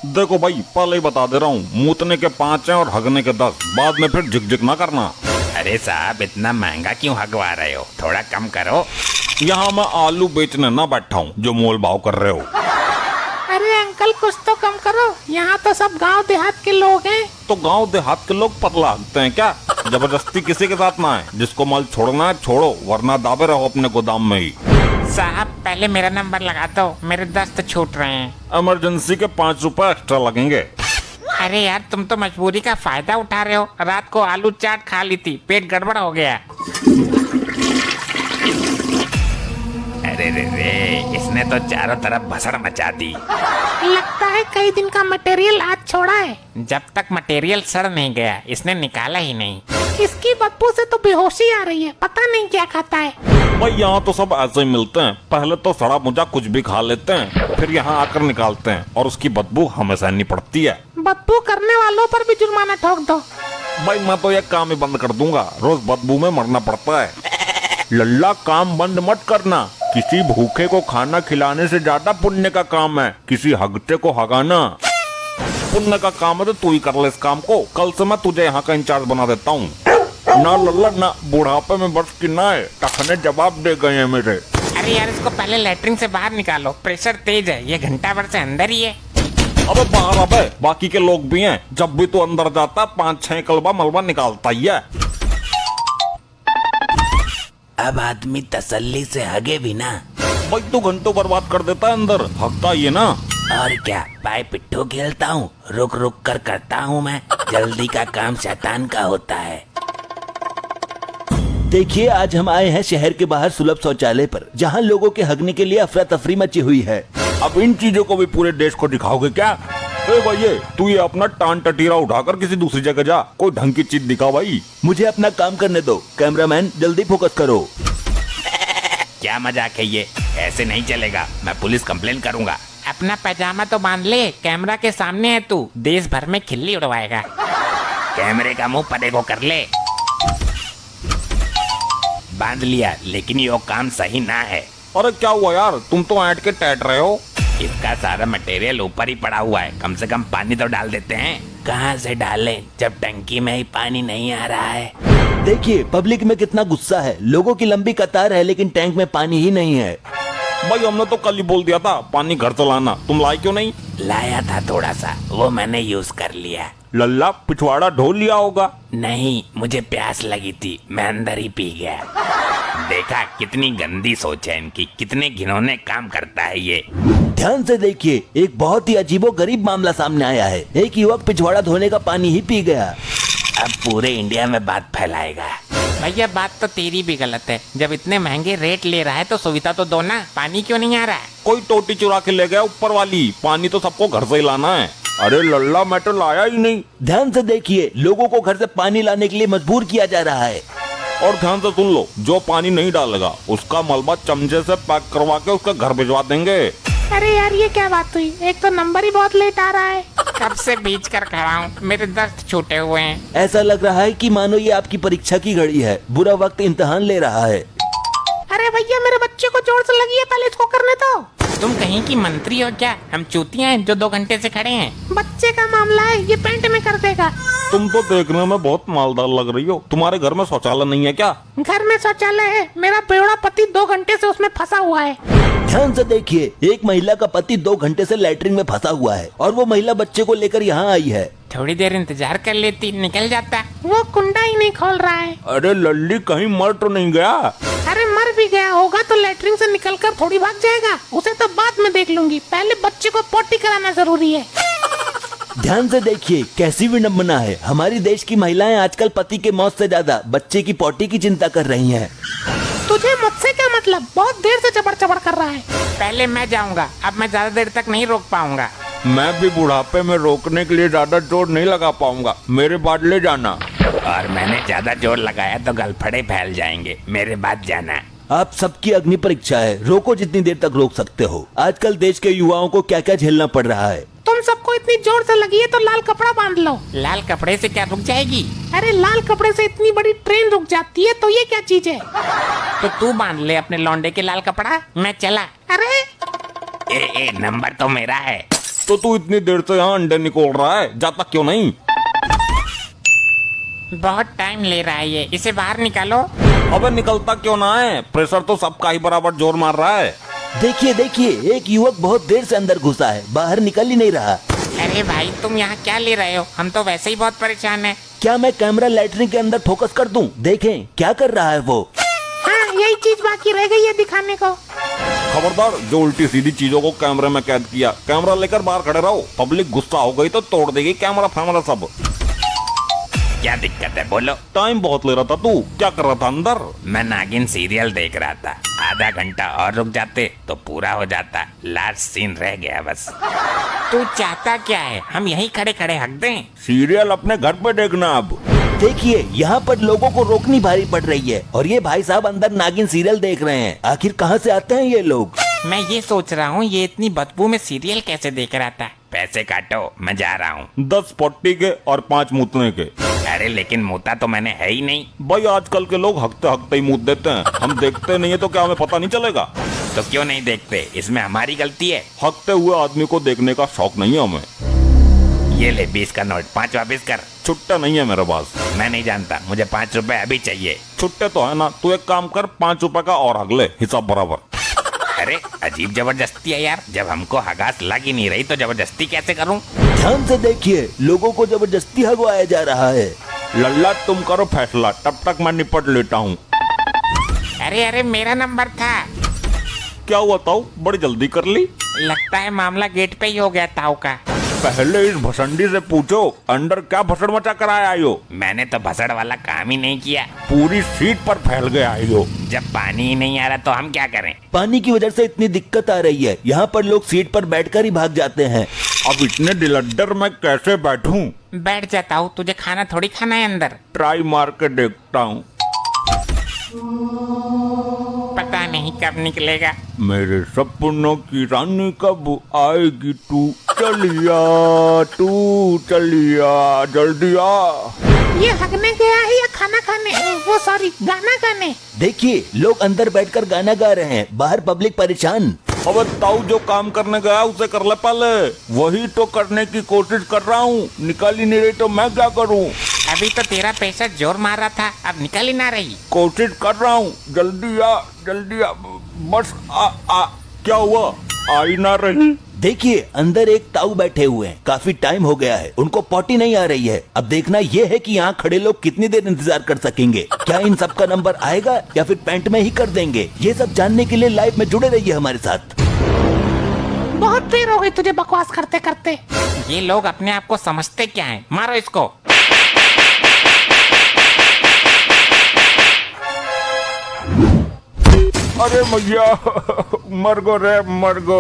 देखो भाई, पहले ही बता दे रहा हूँ, मूतने के 5 हैं और हगने के 10। बाद में फिर झिक ना करना। अरे साहब, इतना महंगा क्यों हगवा रहे हो? थोड़ा कम करो। यहाँ मैं आलू बेचने ना बैठा हूँ जो मोल भाव कर रहे हो। अरे अंकल कुछ तो कम करो, यहाँ तो सब गांव देहात के लोग हैं। तो गांव देहात के लोग पतला हकते हैं क्या? जबरदस्ती किसी के साथ ना है। जिसको माल छोड़ना है छोड़ो, वरना दाबे रहो अपने गोदाम में ही। साहब पहले मेरा नंबर लगा दो, मेरे दस्त छूट रहे हैं। इमरजेंसी के 5 रुपए एक्स्ट्रा लगेंगे। अरे यार तुम तो मजबूरी का फायदा उठा रहे हो। रात को आलू चाट खा ली थी, पेट गड़बड़ हो गया। अरे रे, इसने तो चारों तरफ भसड़ मचा दी। लगता है कई दिन का मटेरियल आज छोड़ा है। जब तक मटेरियल सड़ नहीं गया इसने निकाला ही नहीं। इसकी बदबू से तो बेहोशी आ रही है, पता नहीं क्या खाता है। भाई यहाँ तो सब ऐसे ही मिलते हैं। पहले तो सड़ा मुझा कुछ भी खा लेते हैं, फिर यहाँ आकर निकालते हैं और उसकी बदबू हमें सहनी पड़ती है। बदबू करने वालों पर भी जुर्माना ठोक दो। भाई मैं तो ये काम ही बंद कर दूंगा, रोज बदबू में मरना पड़ता है। लल्ला काम बंद मत करना। किसी भूखे को खाना खिलाने से ज्यादा पुण्य का काम है किसी हगते को हगाना। पुण्य का काम है तो तू ही कर ले इस काम को। कल से मैं तुझे यहाँ का इंचार्ज बना देता हूँ। ना लल्ला ना, बुढ़ापे में बस की ना है, टखने जवाब दे गए हैं मेरे। अरे यार इसको पहले लैट्रिन से बाहर निकालो, प्रेशर तेज है, ये घंटा भर से अंदर ही है। अबे बाहर अबे, बाकी के लोग भी हैं। जब भी तू अंदर जाता 5-6 कलबा मलबा निकालता ही है। अब आदमी तसल्ली से हगे भी ना। भाई तू घंटों बर्बाद कर देता है अंदर, हकता ही है ना। और क्या, पाए पिट्ठू खेलता हूँ, रुक रुक कर करता हूँ मैं। जल्दी का काम शैतान का होता है। देखिए आज हम आए हैं शहर के बाहर सुलभ शौचालय पर, जहां लोगों के हगने के लिए अफरा तफरी मची हुई है। अब इन चीजों को भी पूरे देश को दिखाओगे क्या? ए भाई तू ये अपना टान टटीरा उठाकर किसी दूसरी जगह जा, कोई ढंग की चीज दिखा भाई। मुझे अपना काम करने दो। कैमरामैन जल्दी फोकस करो। क्या मजाक है ये? ऐसे नहीं चलेगा, मैं पुलिस कंप्लेन करूंगा। अपना पैजामा तो बांध ले, कैमरा के सामने है तू, देश भर में खिल्ली उड़वाएगा। कैमरे का मुंह परे को कर ले। बांध लिया, लेकिन ये काम सही ना है। अरे क्या हुआ यार, तुम तो ऐंठ के टैट रहे हो। इसका सारा मटेरियल ऊपर ही पड़ा हुआ है, कम से कम पानी तो डाल देते हैं। कहाँ से डालें जब टंकी में ही पानी नहीं आ रहा है। देखिए पब्लिक में कितना गुस्सा है। लोगों की लंबी कतार है लेकिन टैंक में पानी ही नहीं है। भाई हमने तो कल ही बोल दिया था पानी घर से लाना, तुम लाए क्यों नहीं? लाया था थोड़ा सा, वो मैंने यूज कर लिया। लल्ला पिछवाड़ा ढो लिया होगा। नहीं, मुझे प्यास लगी थी, मैं अंदर ही पी गया। देखा कितनी गंदी सोच है इनकी, कितने घिनौने काम करता है ये। ध्यान से देखिए, एक बहुत ही अजीबो गरीब मामला सामने आया है। एक युवक पिछवाड़ा धोने का पानी ही पी गया। अब पूरे इंडिया में बात फैलाएगा। भैया बात तो तेरी भी गलत है, जब इतने महंगे रेट ले रहा है तो सुविधा तो दो ना। पानी क्यों नहीं आ रहा है? कोई टोटी चुरा के ले गया ऊपर वाली, पानी तो सबको घर से ही लाना है। अरे लल्ला मैं तो लाया ही नहीं। ध्यान से देखिए, लोगों को घर से पानी लाने के लिए मजबूर किया जा रहा है। और ध्यान से सुन लो, जो पानी नहीं डालेगा उसका मलबा चमचे से पैक करवा के उसका घर भिजवा देंगे। अरे यार ये क्या बात हुई, एक तो नंबर ही बहुत लेट आ रहा है। कब से बीच कर खड़ा हूँ, मेरे दस्त छूटे हुए हैं। ऐसा लग रहा है कि मानो ये आपकी परीक्षा की घड़ी है, बुरा वक्त इम्तिहान ले रहा है। अरे भैया मेरे बच्चे को जोर से लगी है, पहले इसको करने दो। तुम कहीं की मंत्री हो क्या? हम चूतियां हैं जो 2 घंटे से खड़े हैं। बच्चे का मामला है, ये पेंट में कर देगा। तुम तो देखने में बहुत मालदार लग रही हो। तुम्हारे घर में शौचालय नहीं है क्या? घर में शौचालय है, मेरा बेवड़ा पति 2 घंटे से उसमें फंसा हुआ है। ध्यान से देखिए, एक महिला का पति 2 घंटे से लैट्रिन में फंसा हुआ है और वो महिला बच्चे को लेकर यहाँ आई है। थोड़ी देर इंतजार कर लेती, निकल जाता। वो कुंडा ही नहीं खोल रहा है। अरे लल्ली कहीं मर तो नहीं गया? अरे मर भी गया होगा तो लैट्रिन से निकलकर थोड़ी भाग जाएगा, उसे तो बाद में देख लूंगी। पहले बच्चे को पोटी कराना जरूरी है। ध्यान से देखिए, कैसी विडम्बना है। हमारी देश की महिलाएं आजकल पति के मौत से ज्यादा बच्चे की पोटी की चिंता कर रही हैं। तुझे मुझसे क्या मतलब? बहुत देर से चबड़ चबड़ कर रहा है। पहले मैं जाऊंगा, अब मैं ज्यादा देर तक नहीं रोक पाऊंगा। मैं भी बुढ़ापे में रोकने के लिए ज्यादा जोर नहीं लगा पाऊंगा, मेरे बाद ले जाना। और मैंने ज्यादा जोर लगाया तो गलफड़े फैल जाएंगे, मेरे बाद जाना। आप सबकी अग्नि परीक्षा है, रोको जितनी देर तक रोक सकते हो। आजकल देश के युवाओं को क्या क्या झेलना पड़ रहा है। तुम सबको इतनी जोर से लगी है तो लाल कपड़ा बांध लो। लाल कपड़े से क्या रुक जाएगी? अरे लाल कपड़े से इतनी बड़ी ट्रेन रुक जाती है तो ये क्या चीज है? तो तू बांध ले अपने लौंडे के लाल कपड़ा, मैं चला। अरे ए नंबर तो मेरा है। तो तू इतनी देर से यहाँ अंडे निकोल रहा है, जाता क्यों नहीं? बहुत टाइम ले रहा है ये, इसे बाहर निकालो। अबे निकलता क्यों ना है? प्रेशर तो सबका ही बराबर जोर मार रहा है। देखिए देखिए, एक युवक बहुत देर से अंदर घुसा है, बाहर निकल ही नहीं रहा। अरे भाई तुम यहाँ क्या ले रहे हो? हम तो वैसे ही बहुत परेशान है। क्या मैं कैमरा लैट्रिन के अंदर फोकस कर दूं? देखें क्या कर रहा है वो। हाँ यही चीज बाकी रह गई है दिखाने को। खबरदार, जो उल्टी सीधी चीजों को कैमरे में कैद किया, कैमरा लेकर बाहर खड़े रहो। पब्लिक गुस्सा हो गई तो तोड़ देगी कैमरा फैमरा सब। क्या दिक्कत है बोलो। टाइम बहुत ले रहा था, तू क्या कर रहा था अंदर? मैं नागिन सीरियल देख रहा था, आधा घंटा और रुक जाते तो पूरा हो जाता। लास्ट सीन रह गया बस। तू चाहता क्या है? हम यहीं खड़े खड़े हक दें? सीरियल अपने घर पे देखना अब। देखिए यहाँ पर लोगों को रोकनी भारी पड़ रही है और ये भाई साहब अंदर नागिन सीरियल देख रहे हैं। आखिर कहाँ से आते हैं ये लोग? मैं ये सोच रहा हूँ ये इतनी बदबू में सीरियल कैसे देख रहा था। पैसे काटो, मैं जा रहा हूँ। 10 पट्टी के और 5 मूतने के। अरे लेकिन मुता तो मैंने है ही नहीं। भाई आजकल के लोग हकते हकते ही मूत देते हैं, हम देखते नहीं है तो क्या हमें पता नहीं चलेगा? तो क्यों नहीं देखते? इसमें हमारी गलती है? हकते हुए आदमी को देखने का शौक नहीं है हमें। ये ले 20 का नोट, 5 वापिस कर। छुट्टा नहीं है मेरे पास। मैं नहीं जानता, मुझे 5 रुपए अभी चाहिए। छुट्टे तो है ना, तू एक काम कर, 5 रुपए का और हक ले, हिसाब बराबर। अरे अजीब जबरदस्ती है यार, जब हमको हगास लग ही नहीं रही तो जबरदस्ती कैसे करूं? ध्यान से देखिए, लोगों को जबरदस्ती हगवाया जा रहा है। लल्ला तुम करो फैसला, तब तक मैं निपट लेता हूँ। अरे अरे मेरा नंबर था। क्या हुआ ताऊ, बड़ी जल्दी कर ली? लगता है मामला गेट पे ही हो गया ताऊ का। पहले इस भसंडी से पूछो अंदर क्या भसड़ मचा कर आया हो। मैंने तो भसड़ वाला काम ही नहीं किया। पूरी सीट पर फैल गए आए हो। जब पानी ही नहीं आ रहा तो हम क्या करें? पानी की वजह से इतनी दिक्कत आ रही है, यहाँ पर लोग सीट पर बैठकर ही भाग जाते हैं। अब इतने डिलड्डर मैं कैसे बैठूं? बैठ जाता हूँ, तुझे खाना थोड़ी खाना है अंदर। ट्राई मार के देखता हूँ। पता नहीं कब निकलेगा। मेरे सपनों की रानी कब आएगी तू? चलिया तू चलिया, जल्दी आ। ये हगने गया है या खाना खाने, वो सॉरी गाना गाने? देखिए लोग अंदर बैठकर गाना गा रहे हैं, बाहर पब्लिक परेशान। अबे ताऊ, जो काम करने गया उसे कर ले पहले। वही तो करने की कोशिश कर रहा हूँ, निकाल ही नहीं रही तो मैं क्या करूँ? अभी तो तेरा पैसा जोर मार रहा था, अब निकल ही ना रही। कोशिश कर रहा हूँ, जल्दी आ जल्दी आ, बस आ। क्या हुआ, आ ही ना रही? देखिए अंदर एक ताऊ बैठे हुए हैं, काफी टाइम हो गया है, उनको पॉटी नहीं आ रही है। अब देखना ये है कि यहाँ खड़े लोग कितनी देर इंतजार कर सकेंगे। क्या इन सब का नंबर आएगा या फिर पेंट में ही कर देंगे? ये सब जानने के लिए लाइव में जुड़े रहिए हमारे साथ। बहुत देर हो गई तुझे बकवास करते करते। ये लोग अपने आप को समझते क्या है? मारो इसको। अरे मैया, मर गो रे मर गो।